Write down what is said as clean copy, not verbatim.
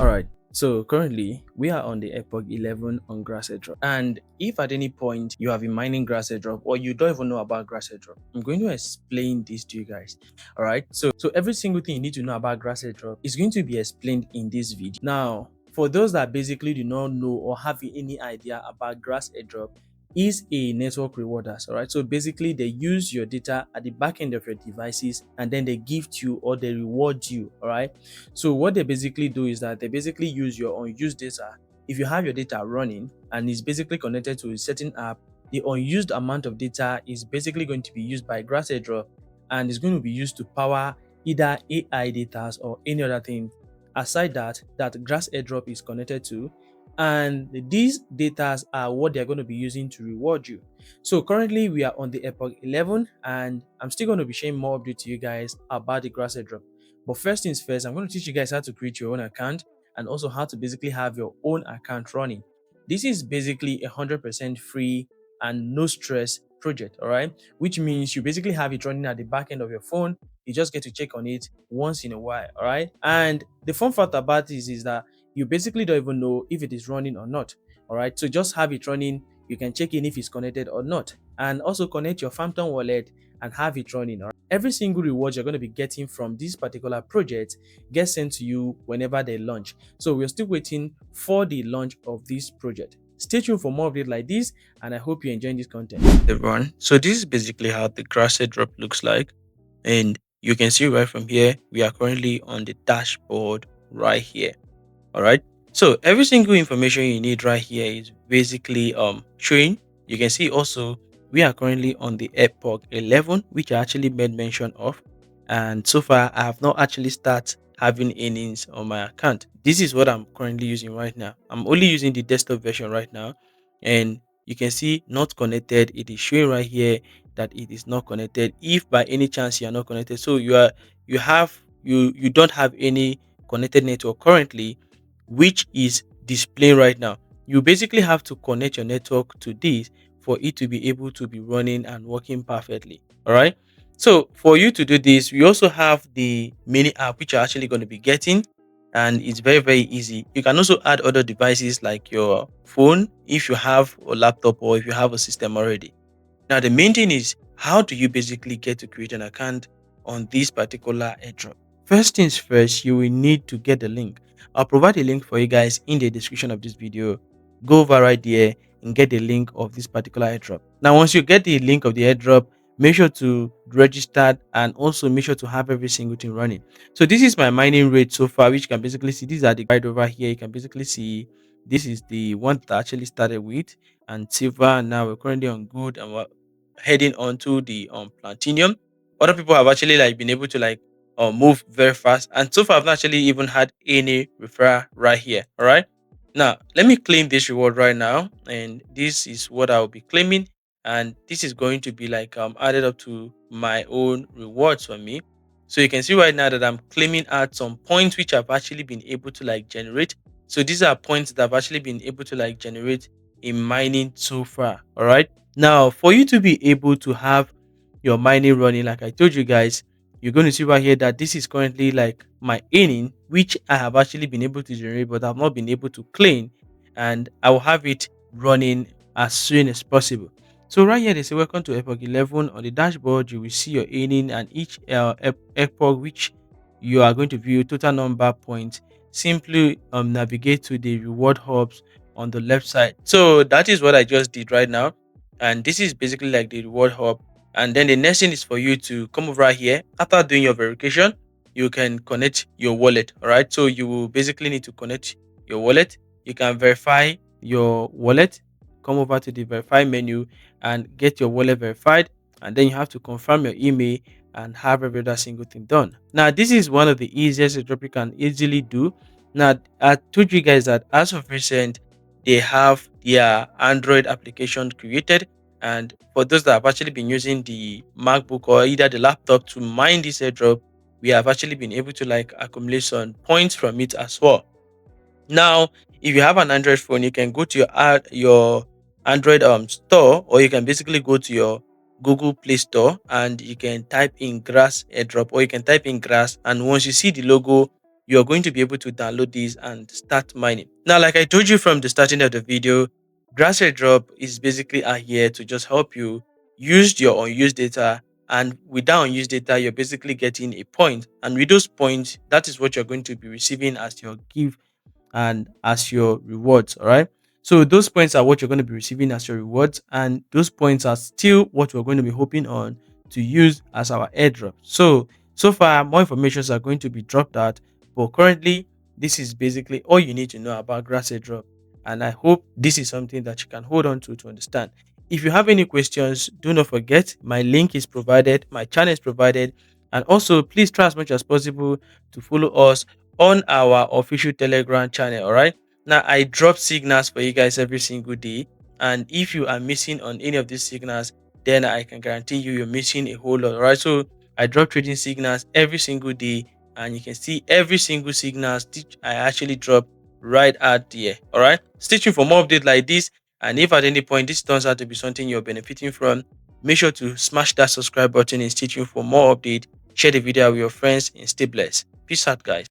Alright, so currently we are on the Epoch 11 on Grass Airdrop. And if at any point you have been mining Grass Airdrop or you don't even know about Grass Airdrop, I'm going to explain this to you guys. Alright, so every single thing you need to know about Grass Airdrop is going to be explained in this video. Now, for those that basically do not know or have any idea about Grass Airdrop, is a network rewarders. All right, so basically they use your data at the back end of your devices and then they gift you or they reward you. All right, so what they basically do is that they basically use your unused data. If you have your data running and it's basically connected to a certain app, the unused amount of data is basically going to be used by Grass Airdrop and is going to be used to power either AI data or any other thing aside that Grass Airdrop is connected to, and these data are what they're going to be using to reward you. So currently we are on the Epoch 11 and I'm still going to be sharing more updates to you guys about the Grass Airdrop. But first things first, I'm going to teach you guys how to create your own account and also how to basically have your own account running. This is basically 100% free and no stress project, all right? Which means you basically have it running at the back end of your phone. You just get to check on it once in a while, all right? And the fun fact about this is that you basically don't even know if it is running or not. All right, so just have it running. You can check in if it's connected or not, and also connect your Phantom wallet and have it running. All right? Every single reward you're going to be getting from this particular project gets sent to you whenever they launch. So we're still waiting for the launch of this project. Stay tuned for more updates like this, and I hope you're enjoying this content. Everyone, so this is basically how the Grass Drop looks like, and you can see right from here we are currently on the dashboard right here. All right, so every single information you need right here is basically showing. You can see also we are currently on the Epoch 11, which I actually made mention of, and so far I have not actually started having earnings on my account. This is what I'm currently using right now. I'm only using the desktop version right now, and you can see not connected. It is showing right here that it is not connected. If by any chance you are not connected, so you don't have any connected network currently, which is displaying right now. You basically have to connect your network to this for it to be able to be running and working perfectly. All right. So for you to do this, we also have the mini app which you're actually going to be getting, and it's very, very easy. You can also add other devices like your phone if you have a laptop or if you have a system already. Now, the main thing is, how do you basically get to create an account on this particular airdrop? First things first, you will need to get the link. I'll provide a link for you guys in the description of this video. Go over right there and get the link of this particular airdrop. Now, once you get the link of the airdrop, make sure to register and also make sure to have every single thing running. So this is my mining rate so far, which you can basically see. These are the guide over here. You can basically see this is the one that I actually started with, and silver. And now we're currently on gold and we're heading on to the platinum. Other people have actually like been able to like move very fast, and so far I've not actually even had any referral right here. All right, now let me claim this reward right now, and this is what I'll be claiming, and this is going to be like added up to my own rewards for me. So you can see right now that I'm claiming out some points which I've actually been able to like generate. So these are points that I've actually been able to like generate in mining so far. All right, now for you to be able to have your mining running, like I told you guys, you're going to see right here that this is currently like my earning, which I have actually been able to generate, but I've not been able to claim, and I will have it running as soon as possible. So right here, they say welcome to Epoch 11. On the dashboard, you will see your earning and each epoch which you are going to view total number points. Simply navigate to the reward hubs on the left side. So that is what I just did right now, and this is basically like the reward hub. And then the next thing is for you to come over here. After doing your verification, you can connect your wallet. All right, so you will basically need to connect your wallet. You can verify your wallet. Come over to the verify menu and get your wallet verified, and then you have to confirm your email and have every other single thing done. Now this is one of the easiest drop you can easily do. Now I told you guys that as of recent they have their Android application created, and for those that have actually been using the MacBook or either the laptop to mine this airdrop, we have actually been able to like accumulate some points from it as well. Now, if you have an Android phone, you can go to your Android store, or you can basically go to your Google Play Store and you can type in Grass Airdrop, or you can type in Grass, and once you see the logo, you are going to be able to download these and start mining. Now, like I told you from the starting of the video, Grass Airdrop is basically out here to just help you use your unused data, and with that unused data, you're basically getting a point. And with those points, that is what you're going to be receiving as your give and as your rewards. All right. So those points are what you're going to be receiving as your rewards, and those points are still what we're going to be hoping on to use as our airdrop. So far, more informations are going to be dropped out, but currently, this is basically all you need to know about Grass Airdrop, and I hope this is something that you can hold on to understand. If you have any questions, do not forget my link is provided, my channel is provided, and also please try as much as possible to follow us on our official Telegram channel. All right. Now I drop signals for you guys every single day. And if you are missing on any of these signals, then I can guarantee you're missing a whole lot. All right. So I drop trading signals every single day, and you can see every single signals I actually drop right out there. All right. Stay tuned for more updates like this. And if at any point this turns out to be something you're benefiting from, make sure to smash that subscribe button and stay tuned for more updates. Share the video with your friends and stay blessed. Peace out, guys.